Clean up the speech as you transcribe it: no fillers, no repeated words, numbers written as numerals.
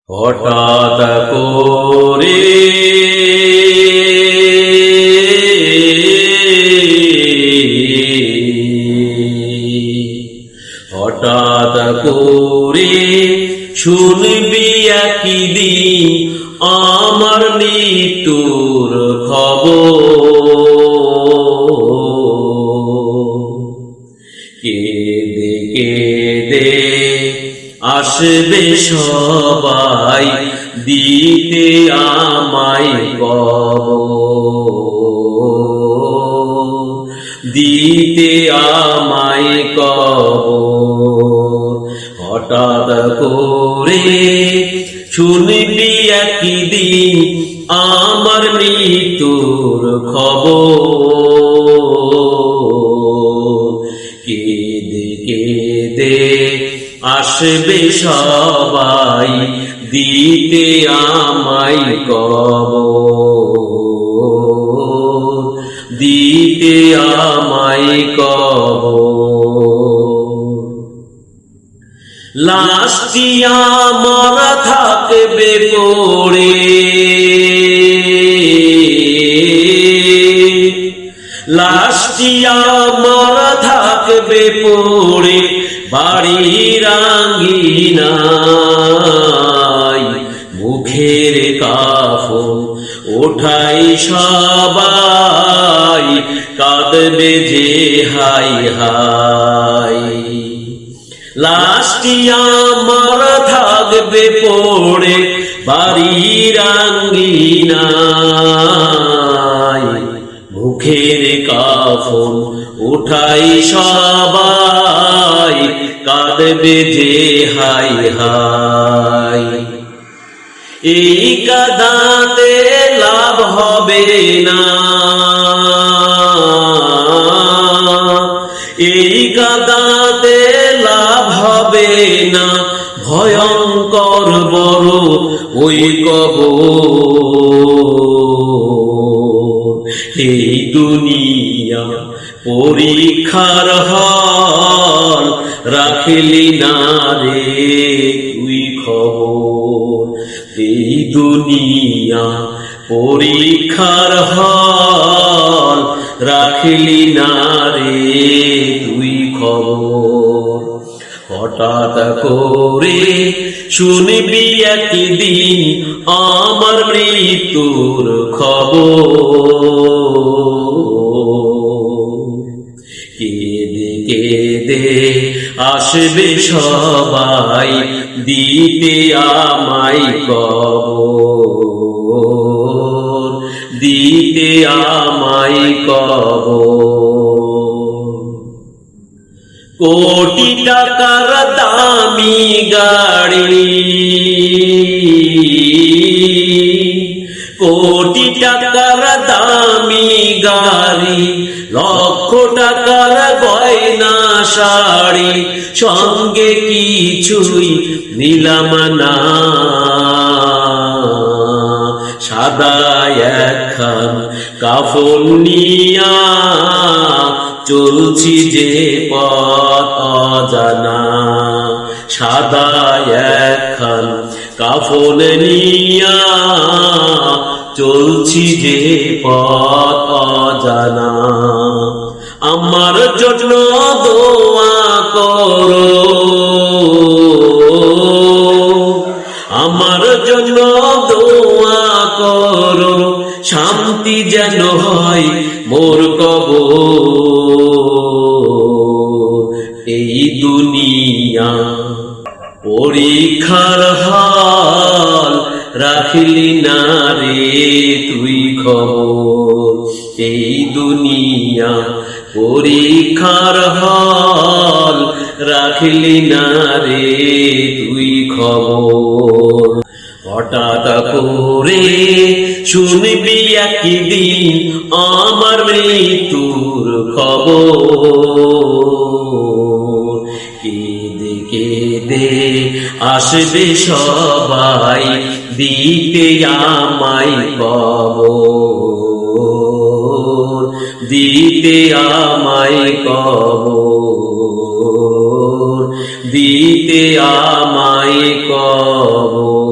হঠাৎ করে শুনবি একদিন আমার মৃত্যুর খবর। কেঁদে কেঁদে আসবে সবাই দিতে আমায় কবর, দিতে আমায় কবর। হঠাৎ করে শুনবি একদিন আমার মৃত্যুর খবর। কেঁদে কেঁদে আসবে সবাই দিতে আমায় কবর, দিতে আমায় কবর। লাশটি আমার থাকবে পড়ে, লাশটি আমার থাকবে পড়ে বাড়ির আঙ্গিনায়। মুখের কাফন ওঠাই সবাই কাঁদবে যে হাই হাই। লাশটি আমার থাকবে পড়ে বাড়ির আঙ্গিনায়। মুখের কাফন উঠাই সবাই কাঁদবে যে হাই হাই। এই কাঁদাতে লাভ হবে না, এই কাঁদাতে লাভ হবে না, ভয়ঙ্কর বড় ওই কবর। এই দুনিয়া পরীক্ষার হল, রাখলি না রে তুই খবর। এই দুনিয়া পরীক্ষার হল, রাখলি না রে তুই খবর। হঠাৎ করে শুনবি একদিন আমার মৃত্যুর খবর। কেঁদে কেঁদে আসবে সবাই দিতে আমায় কবর, দিতে আমায় কবর। কোটি টাকার দামি গাড়ি, কোটি টাকার দামি গাড়ি, লক্ষ টাকার গয়না শাড়ি, সঙ্গে কিছুই নিলাম না। সাদা একখান কাফন নিয়া চলছি যে পথ অজানা। সাদা একখান কাফন নিয়া চলছি যে পথ অজানা। আমার জন্য দোয়া করো, আমার জন্য দোয়া করো, শান্তি যেন হয় মোর কবর। এই দুনিয়া পরীক্ষার হল, রাখলি না রে তুই খবর। এই দুনিয়া পরীক্ষার হল, রাখলি না রে তুই খবর। হঠাৎ করে শুনবি একদিন আমার মৃত্যুর খবর। কেঁদে কেঁদে আসবে সবাই দিতে আমায় কবর, দিতে আমায় কবর, দিতে আমায় কবর।